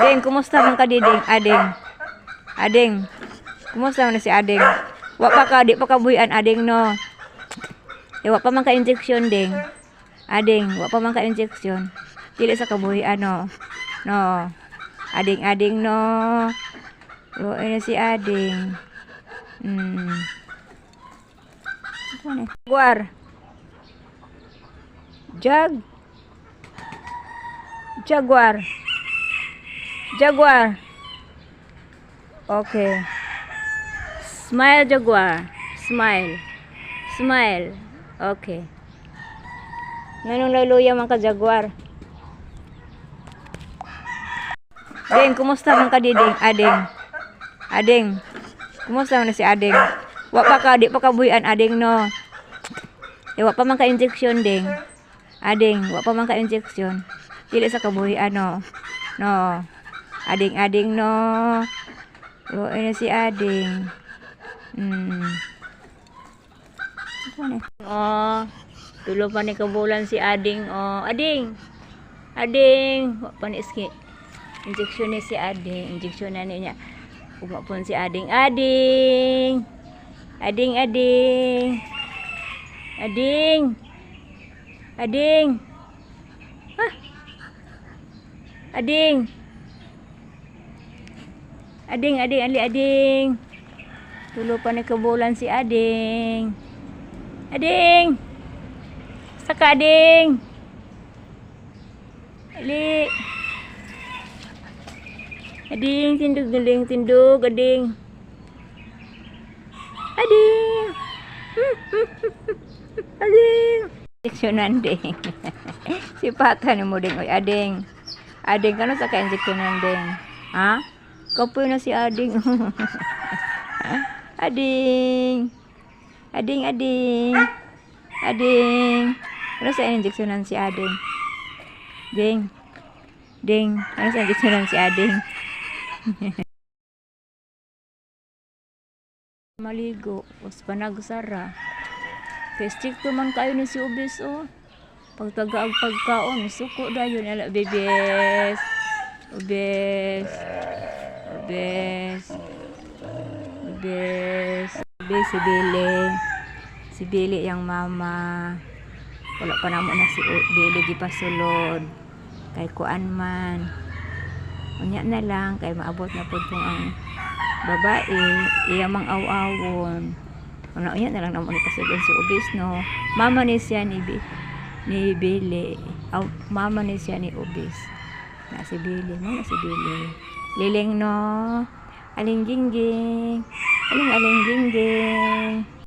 Ding, kumusta man ka diding? Ading. Ading. Kumusta man na si Ading? Wa pa ka, di pa ka buhian, Ading, no? Wa pa man ka injection, Ding. Ading, wa pa man ka injection. Dili sa kabuhian, no? No. Ading, Ading, no? Luoy na si Ading. Jaguar. Jaguar. Jaguar. Okay. Smile, Jaguar. Smile. Smile. Okay. Nganong luluya man ka, Jaguar? Ding, kumusta man ka diding? Ading. Ading. Kumusta man na si Ading? Wa pa ka, di pa ka buhian, Ading, no? Wa pa man ka injection, Ding. Ading, wa pa man ka injection. Dili sa kabuhian, no? No. Ading, Ading, no? Luoy na si Ading. Oh, tulo pa ni kabulan si Ading. Oh, Ading. Ading, wa pa ni iski. Injection ni si Ading. Injection na niya. Umapon si Ading. Ading. Ading, Ading. Ading. Ading. Hah? Ading. Ading, Ading, ali Ading. Tulo pa ni kabulan si Ading. Ading. Saka Ading. Ali. Ading, tindog galing, tindog, Ading. Ading. Ading. Injeksyonan, Ding. Sipatan ni mo, Ding. Oy, Ading. Ading, kano sa ka-injeksyonan, Ding? Ha? Kapoy na si Ading. Ading. Ading, Ading. Ading. Ano sa injeksyonan si Ading? Ding. Ding. Ano sa injeksyonan si Ading? Maligo. Os panagsara. Kaya stricto man kayo ni si Ubis, oh. Pagtagaag pagkaon. Suko da yun. Ala, bebes. Ubis. Ubis. Ubis. Ubis, si Billy. Si Billy yung mama. Wala pa naman na si Billy gipasulod. Kay kuan man. Unya na lang. Kay maabot na po kung ang babae. Iya mang aw-awon. Unya na lang naman ipasulod si Ubis, no. Mama ni siya ni Billy. Mama ni siya ni Ubis. Na si Billy. Na si Billy. Liling, no. Aling gingging. Aling gingging.